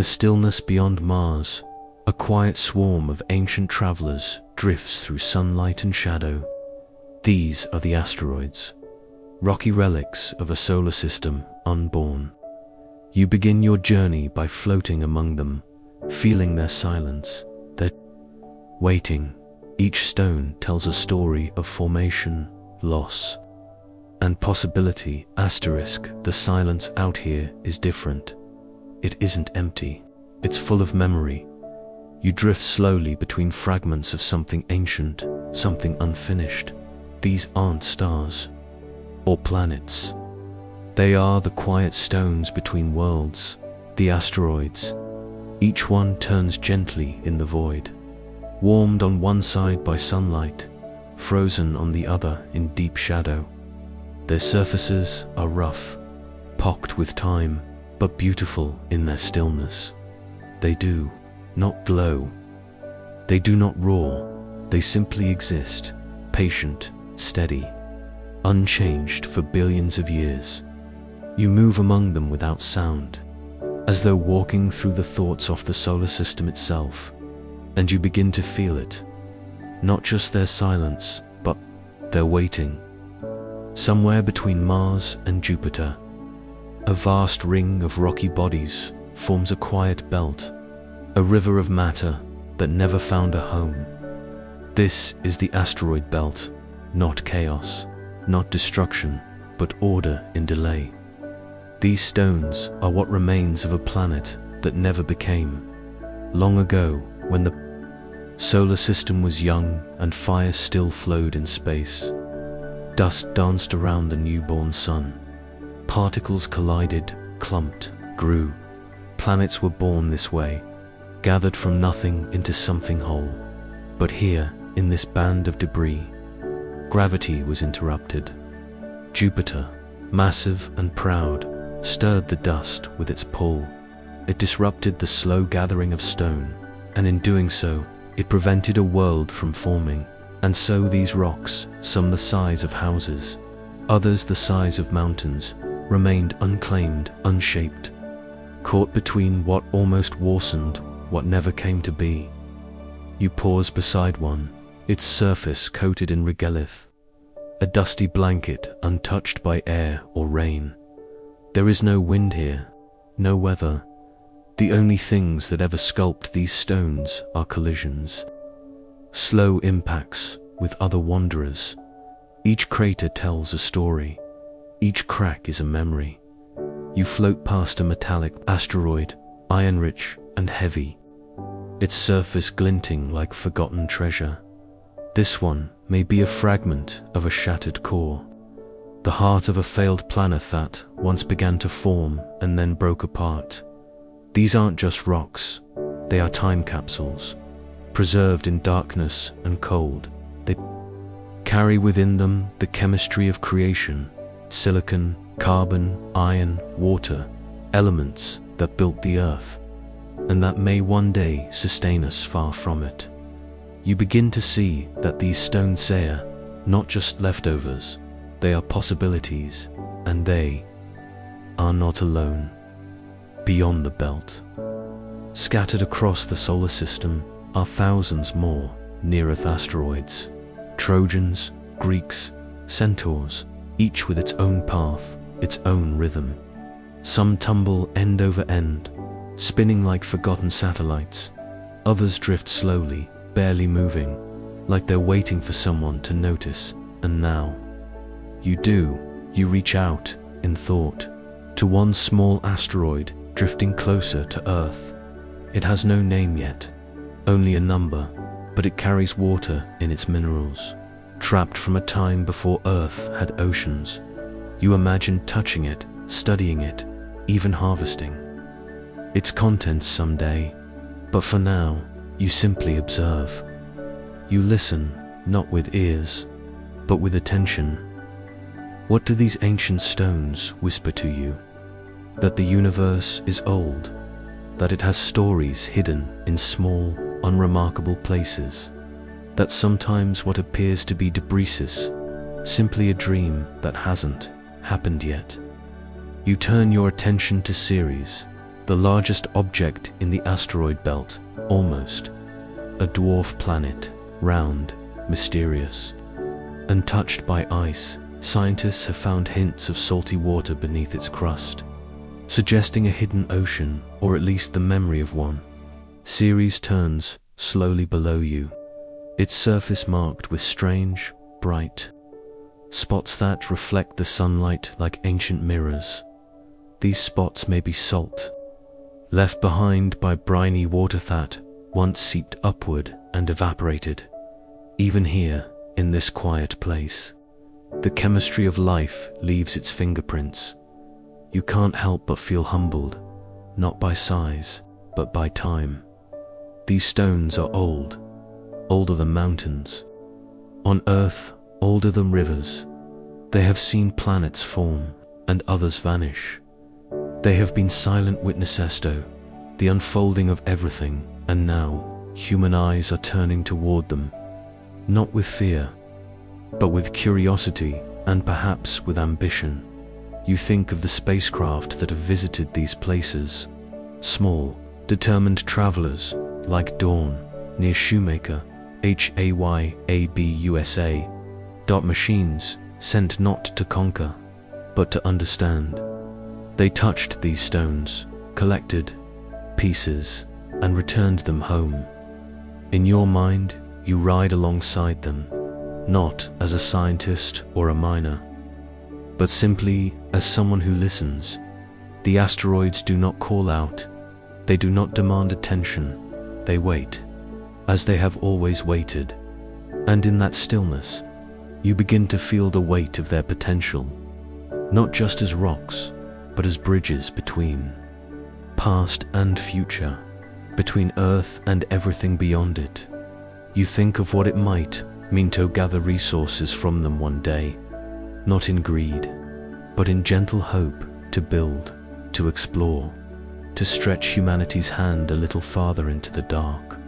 the stillness beyond Mars, a quiet swarm of ancient travelers drifts through sunlight and shadow. These are the asteroids, rocky relics of a solar system unborn. You begin your journey by floating among them, feeling their silence, their waiting. Each stone tells a story of formation, loss, and possibility. Asterisk, the silence out here is different. It isn't empty, it's full of memory. You drift slowly between fragments of something ancient, something unfinished. These aren't stars or planets. They are the quiet stones between worlds, the asteroids. Each one turns gently in the void, warmed on one side by sunlight, frozen on the other in deep shadow. Their surfaces are rough, pocked with time, but beautiful in their stillness. They do not glow. They do not roar. They simply exist, patient, steady, unchanged for billions of years. You move among them without sound, as though walking through the thoughts of the solar system itself, and you begin to feel it. Not just their silence, but their waiting. Somewhere between Mars and Jupiter, a vast ring of rocky bodies forms a quiet belt, a river of matter that never found a home. This is the asteroid belt, not chaos, not destruction, but order in delay. These stones are what remains of a planet that never became. Long ago, when the solar system was young and fire still flowed in space, dust danced around the newborn sun. Particles collided, clumped, grew. Planets were born this way, gathered from nothing into something whole. But here, in this band of debris, gravity was interrupted. Jupiter, massive and proud, stirred the dust with its pull. It disrupted the slow gathering of stone, and in doing so, it prevented a world from forming. And so these rocks, some the size of houses, others the size of mountains, remained unclaimed, unshaped, caught between what almost worsened, what never came to be. You pause beside one, its surface coated in regolith, a dusty blanket untouched by air or rain. There is no wind here, no weather. The only things that ever sculpt these stones are collisions, slow impacts with other wanderers. Each crater tells a story. Each crack is a memory. You float past a metallic asteroid, iron-rich and heavy, its surface glinting like forgotten treasure. This one may be a fragment of a shattered core, the heart of a failed planet that once began to form and then broke apart. These aren't just rocks, they are time capsules, preserved in darkness and cold. They carry within them the chemistry of creation, silicon, carbon, iron, water, elements that built the Earth, and that may one day sustain us far from it. You begin to see that these stones are not just leftovers, they are possibilities, and they are not alone. Beyond the belt, scattered across the solar system, are thousands more near-Earth asteroids, Trojans, Greeks, Centaurs, each with its own path, its own rhythm. Some tumble end over end, spinning like forgotten satellites. Others drift slowly, barely moving, like they're waiting for someone to notice. And now, you reach out, in thought, to one small asteroid drifting closer to Earth. It has no name yet, only a number, but it carries water in its minerals, trapped from a time before Earth had oceans. You imagine touching it, studying it, even harvesting its contents someday, but for now, you simply observe. You listen, not with ears, but with attention. What do these ancient stones whisper to you? That the universe is old, that it has stories hidden in small, unremarkable places, that sometimes what appears to be debris is simply a dream that hasn't happened yet. You turn your attention to Ceres, the largest object in the asteroid belt, almost. A dwarf planet, round, mysterious. Untouched by ice, scientists have found hints of salty water beneath its crust, suggesting a hidden ocean, or at least the memory of one. Ceres turns slowly below you, its surface marked with strange, bright spots that reflect the sunlight like ancient mirrors. These spots may be salt, left behind by briny water that once seeped upward and evaporated. Even here, in this quiet place, the chemistry of life leaves its fingerprints. You can't help but feel humbled, not by size, but by time. These stones are old, older than mountains. On Earth, older than rivers. They have seen planets form and others vanish. They have been silent witnesses to the unfolding of everything, and now human eyes are turning toward them, not with fear, but with curiosity and perhaps with ambition. You think of the spacecraft that have visited these places, small, determined travelers like Dawn near Shoemaker, HAYABUSA. Machines sent not to conquer, but to understand. They touched these stones, collected pieces, and returned them home. In your mind, you ride alongside them, not as a scientist or a miner, but simply as someone who listens. The asteroids do not call out, they do not demand attention, they wait, as they have always waited. And in that stillness, you begin to feel the weight of their potential, not just as rocks, but as bridges between past and future, between Earth and everything beyond it. You think of what it might mean to gather resources from them one day, not in greed, but in gentle hope to build, to explore, to stretch humanity's hand a little farther into the dark.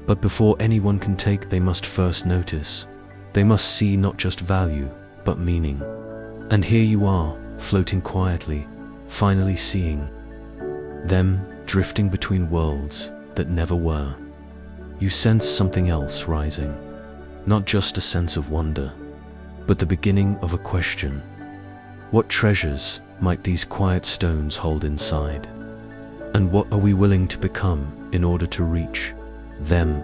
But before anyone can take, they must first notice. They must see not just value, but meaning. And here you are, floating quietly, finally seeing them, drifting between worlds that never were. You sense something else rising, not just a sense of wonder, but the beginning of a question. What treasures might these quiet stones hold inside? And what are we willing to become in order to reach them?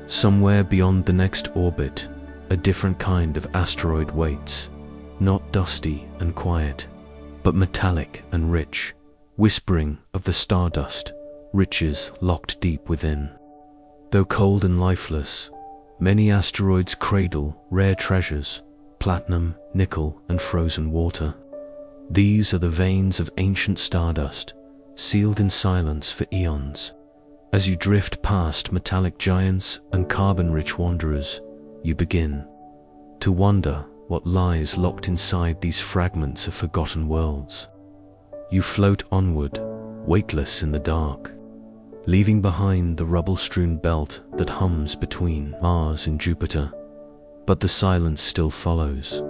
Somewhere beyond the next orbit, a different kind of asteroid waits, not dusty and quiet, but metallic and rich, whispering of the stardust, riches locked deep within. Though cold and lifeless, many asteroids cradle rare treasures, platinum, nickel, and frozen water. These are the veins of ancient stardust, sealed in silence for eons. As you drift past metallic giants and carbon-rich wanderers, you begin to wonder what lies locked inside these fragments of forgotten worlds. You float onward, weightless in the dark, leaving behind the rubble-strewn belt that hums between Mars and Jupiter. But the silence still follows.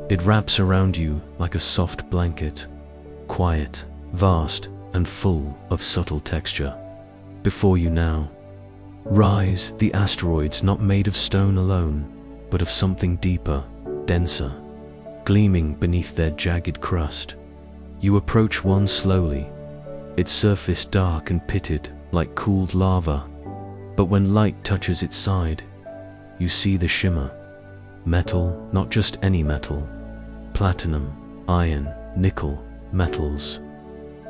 It wraps around you like a soft blanket, quiet, vast, and full of subtle texture. Before you now rise the asteroids, not made of stone alone, but of something deeper, denser, gleaming beneath their jagged crust. You approach one slowly, its surface dark and pitted like cooled lava. But when light touches its side, you see the shimmer. Metal, not just any metal. Platinum, iron, nickel, metals.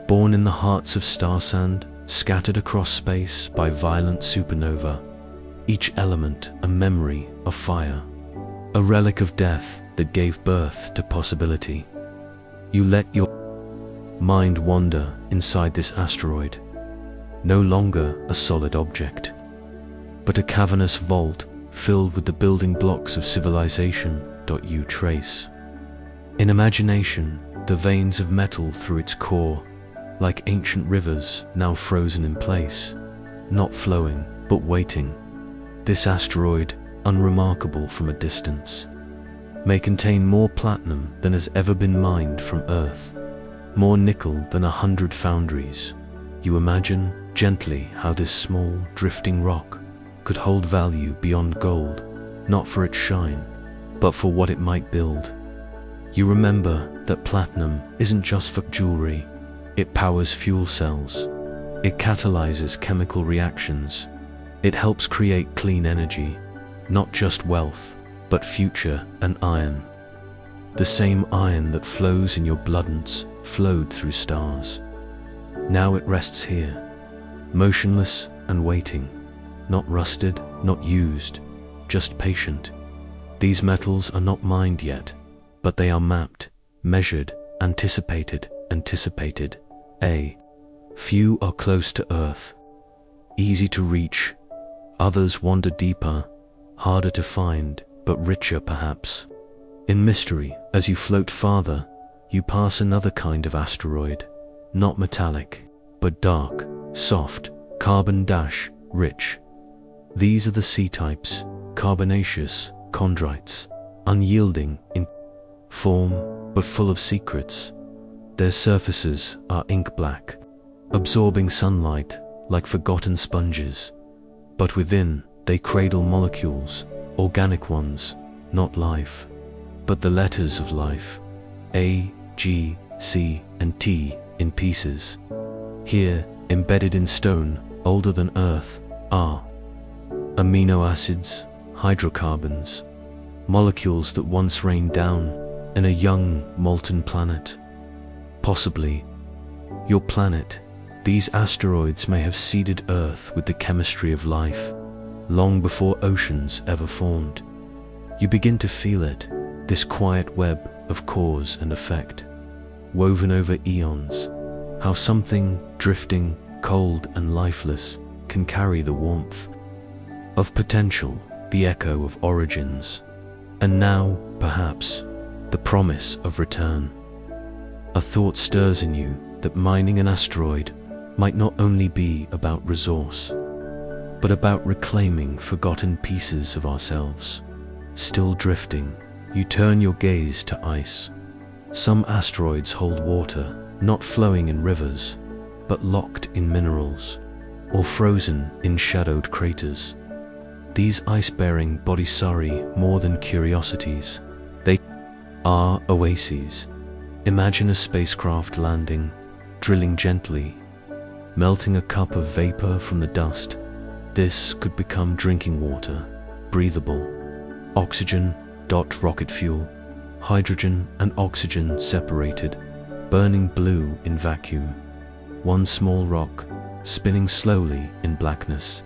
Born in the hearts of star sand, scattered across space by violent supernova. Each element a memory of fire, a relic of death that gave birth to possibility. You let your mind wander inside this asteroid, no longer a solid object, but a cavernous vault filled with the building blocks of civilization. You trace, in imagination, the veins of metal through its core, like ancient rivers now frozen in place, not flowing, but waiting. This asteroid, unremarkable from a distance, may contain more platinum than has ever been mined from Earth, more nickel than 100 foundries, You imagine gently how this small, drifting rock could hold value beyond gold, not for its shine, but for what it might build. You remember that platinum isn't just for jewelry. It powers fuel cells. It catalyzes chemical reactions. It helps create clean energy, not just wealth, but future and iron. The same iron that flows in your blood once flowed through stars. Now it rests here, motionless and waiting, not rusted, not used, just patient. These metals are not mined yet, but they are mapped, measured, anticipated. Few are close to Earth, easy to reach. Others wander deeper, harder to find, but richer perhaps. In mystery, as you float farther, you pass another kind of asteroid, not metallic, but dark, soft, carbon-rich. These are the C-types, carbonaceous, chondrites, unyielding in form, but full of secrets. Their surfaces are ink black, absorbing sunlight like forgotten sponges. But within, they cradle molecules, organic ones, not life, but the letters of life, A, G, C, and T in pieces. Here, embedded in stone, older than Earth, are amino acids, hydrocarbons, molecules that once rained down in a young, molten planet. Possibly, your planet. These asteroids may have seeded Earth with the chemistry of life, long before oceans ever formed. You begin to feel it, this quiet web of cause and effect, woven over eons, how something drifting, cold and lifeless can carry the warmth of potential, the echo of origins, and now, perhaps, the promise of return. A thought stirs in you that mining an asteroid might not only be about resource, but about reclaiming forgotten pieces of ourselves. Still drifting, you turn your gaze to ice. Some asteroids hold water, not flowing in rivers, but locked in minerals, or frozen in shadowed craters. These ice-bearing bodies are more than curiosities. They are oases. Imagine a spacecraft landing, drilling gently, melting a cup of vapor from the dust. This could become drinking water, breathable. Oxygen, rocket fuel, hydrogen and oxygen separated, burning blue in vacuum. One small rock, spinning slowly in blackness,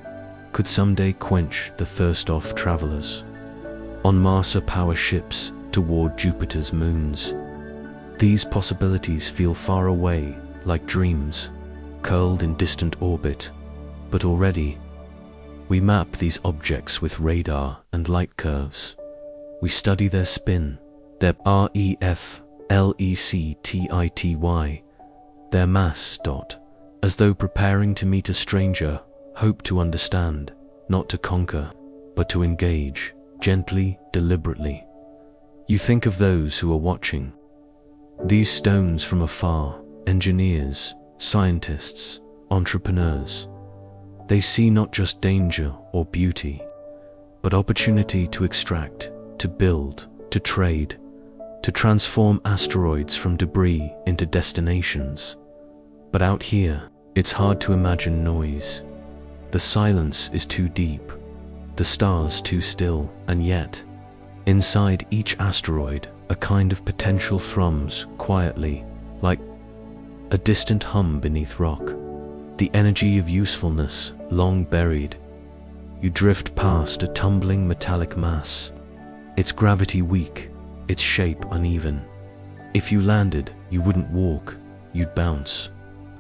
could someday quench the thirst of travelers on Mars or power ships toward Jupiter's moons. These possibilities feel far away, like dreams, curled in distant orbit, but already we map these objects with radar and light curves. We study their spin, their reflectity, their mass, as though preparing to meet a stranger, hope to understand, not to conquer, but to engage, gently, deliberately. You think of those who are watching. These stones from afar, engineers, scientists, entrepreneurs. They see not just danger or beauty, but opportunity to extract, to build, to trade, to transform asteroids from debris into destinations. But out here, it's hard to imagine noise. The silence is too deep, the stars too still, and yet, inside each asteroid, a kind of potential thrums quietly, like a distant hum beneath rock. The energy of usefulness, long buried. You drift past a tumbling metallic mass, its gravity weak, its shape uneven. If you landed, you wouldn't walk, you'd bounce.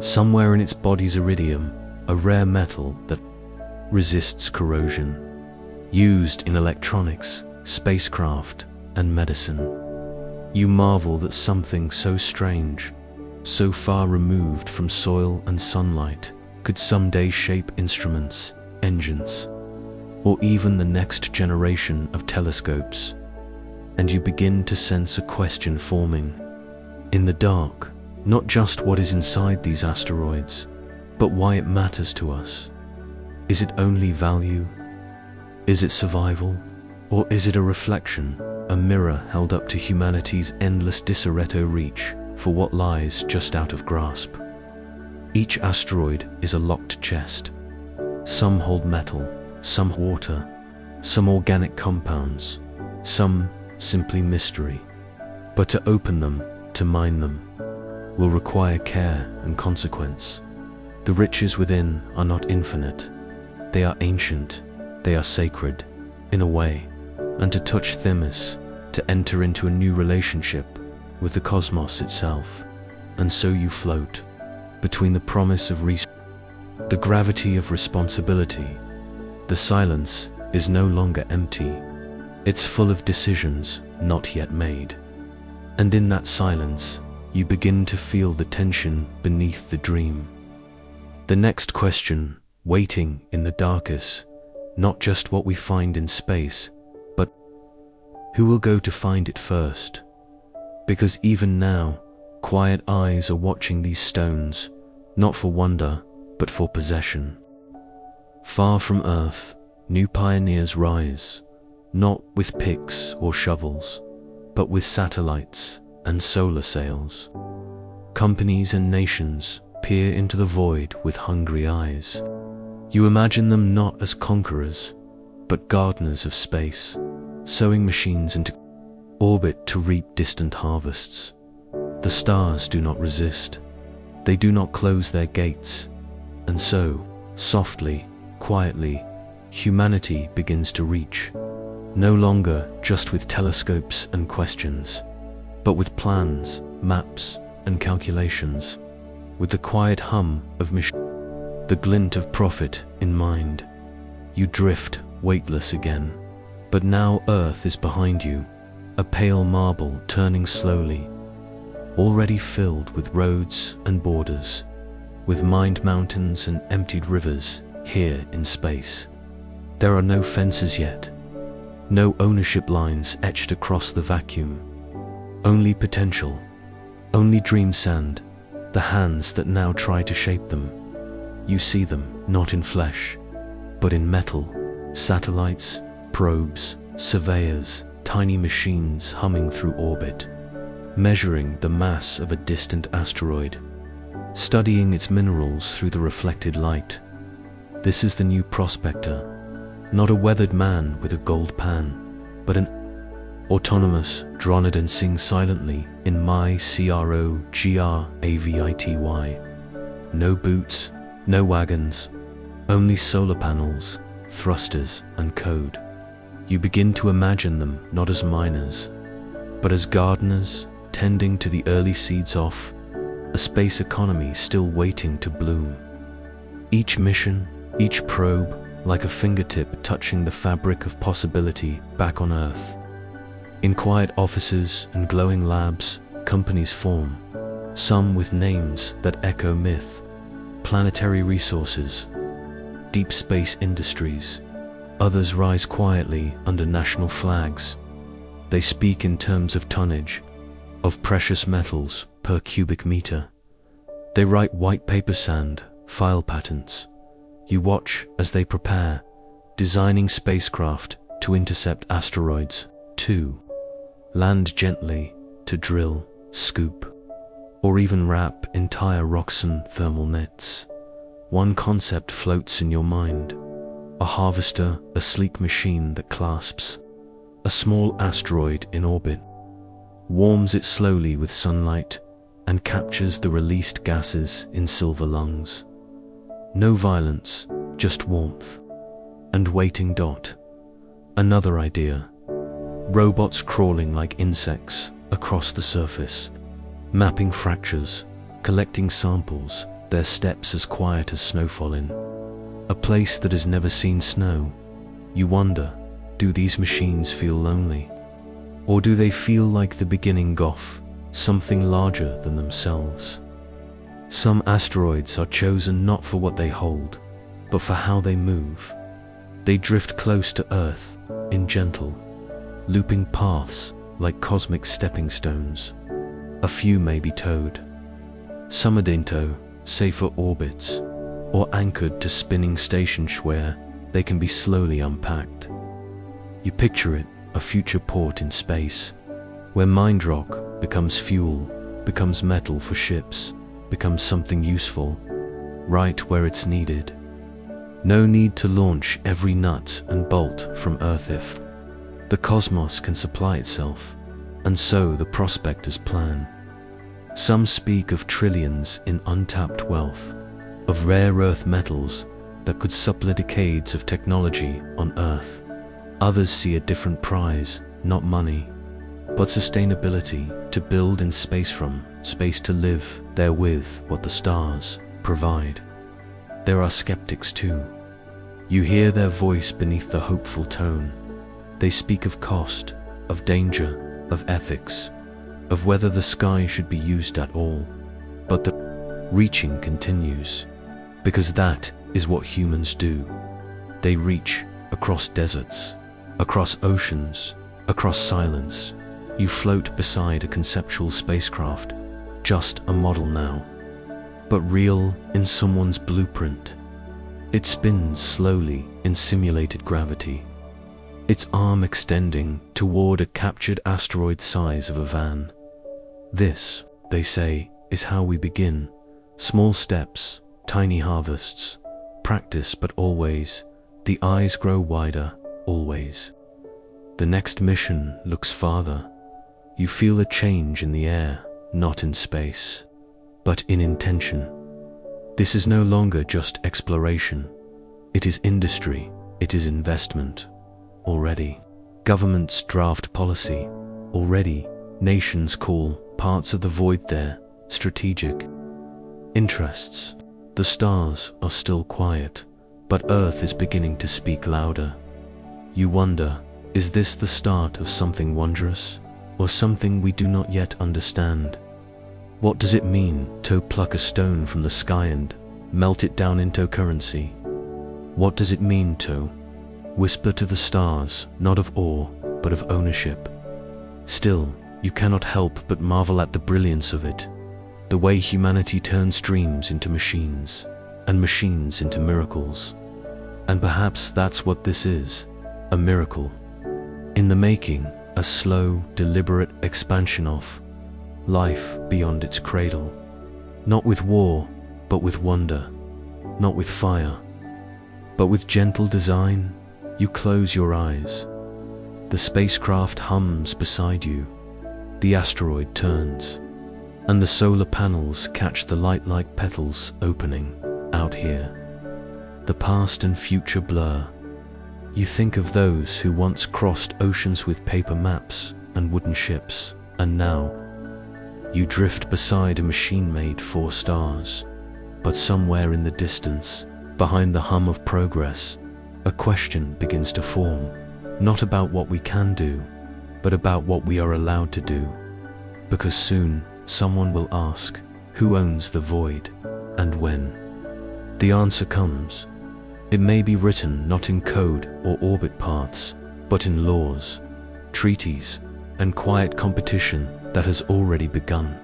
Somewhere in its body's iridium, a rare metal that resists corrosion, used in electronics, spacecraft, and medicine. You marvel that something so strange, so far removed from soil and sunlight, could someday shape instruments, engines, or even the next generation of telescopes. And you begin to sense a question forming. In the dark, not just what is inside these asteroids, but why it matters to us. Is it only value? Is it survival? Or is it a reflection, a mirror held up to humanity's endless disarray reach for what lies just out of grasp? Each asteroid is a locked chest. Some hold metal, some water, some organic compounds, some simply mystery. But to open them, to mine them, will require care and consequence. The riches within are not infinite. They are ancient, they are sacred, in a way. And to touch them is to enter into a new relationship with the cosmos itself. And so you float between the promise of the gravity of responsibility. The silence is no longer empty. It's full of decisions not yet made. And in that silence, you begin to feel the tension beneath the dream. The next question, waiting in the darkest, not just what we find in space, but who will go to find it first? Because even now, quiet eyes are watching these stones, not for wonder, but for possession. Far from Earth, new pioneers rise, not with picks or shovels, but with satellites and solar sails. Companies and nations peer into the void with hungry eyes. You imagine them not as conquerors, but gardeners of space, sowing machines into orbit to reap distant harvests. The stars do not resist. They do not close their gates. And so, softly, quietly, humanity begins to reach. No longer just with telescopes and questions, but with plans, maps, and calculations. With the quiet hum of the glint of profit in mind. You drift, weightless again. But now Earth is behind you, a pale marble turning slowly, already filled with roads and borders, with mined mountains and emptied rivers here in space. There are no fences yet, no ownership lines etched across the vacuum. Only potential, only dream sand, the hands that now try to shape them. You see them, not in flesh, but in metal, satellites, probes, surveyors, tiny machines humming through orbit, measuring the mass of a distant asteroid, studying its minerals through the reflected light. This is the new prospector, not a weathered man with a gold pan, but an autonomous dronid sing silently in my CROGRAVITY. No boots, no wagons, only solar panels, thrusters and code. You begin to imagine them not as miners, but as gardeners tending to the early seeds of a space economy still waiting to bloom. Each mission, each probe, like a fingertip touching the fabric of possibility back on Earth. In quiet offices and glowing labs, companies form, some with names that echo myth, planetary resources, deep space industries. Others rise quietly under national flags. They speak in terms of tonnage, of precious metals per cubic meter. They write white paper sand, file patents. You watch as they prepare, designing spacecraft to intercept asteroids, to land gently, to drill, scoop, or even wrap entire rocks in thermal nets. One concept floats in your mind: a harvester, a sleek machine that clasps a small asteroid in orbit, warms it slowly with sunlight, and captures the released gases in silver lungs. No violence, just warmth. And waiting. Another idea. Robots crawling like insects across the surface, mapping fractures, collecting samples, their steps as quiet as snowfall in a place that has never seen snow. You wonder, do these machines feel lonely? Or do they feel like the beginning of something larger than themselves? Some asteroids are chosen not for what they hold, but for how they move. They drift close to Earth in gentle, looping paths like cosmic stepping stones. A few may be towed. Some are into safer orbits, or anchored to spinning stations where they can be slowly unpacked. You picture it, a future port in space, where mined rock becomes fuel, becomes metal for ships, becomes something useful, right where it's needed. No need to launch every nut and bolt from Earth if the cosmos can supply itself, and so the prospectors plan. Some speak of trillions in untapped wealth, of rare earth metals that could supply decades of technology on Earth. Others see a different prize, not money, but sustainability, to build in space from, space to live there with what the stars provide. There are skeptics too. You hear their voice beneath the hopeful tone. They speak of cost, of danger, of ethics, of whether the sky should be used at all. But the reaching continues, because that is what humans do. They reach across deserts, across oceans, across silence. You float beside a conceptual spacecraft, just a model now, but real in someone's blueprint. It spins slowly in simulated gravity, its arm extending toward a captured asteroid size of a van. This, they say, is how we begin. Small steps, tiny harvests, practice, but always, the eyes grow wider, always. The next mission looks farther. You feel a change in the air, not in space, but in intention. This is no longer just exploration. It is industry, it is investment. Already, governments draft policy. Already, nations call parts of the void their strategic interests. The stars are still quiet, but Earth is beginning to speak louder. You wonder, is this the start of something wondrous, or something we do not yet understand? What does it mean to pluck a stone from the sky and melt it down into currency? What does it mean to whisper to the stars, not of awe, but of ownership? Still, you cannot help but marvel at the brilliance of it, the way humanity turns dreams into machines, and machines into miracles. And perhaps that's what this is, a miracle in the making, a slow, deliberate expansion of life beyond its cradle. Not with war, but with wonder. Not with fire, but with gentle design. You close your eyes. The spacecraft hums beside you. The asteroid turns, and the solar panels catch the light like petals opening out here. The past and future blur. You think of those who once crossed oceans with paper maps and wooden ships, and now you drift beside a machine made for stars. But somewhere in the distance, behind the hum of progress, a question begins to form, not about what we can do, but about what we are allowed to do. Because soon, someone will ask, who owns the void, and when? The answer comes. It may be written not in code or orbit paths, but in laws, treaties, and quiet competition that has already begun.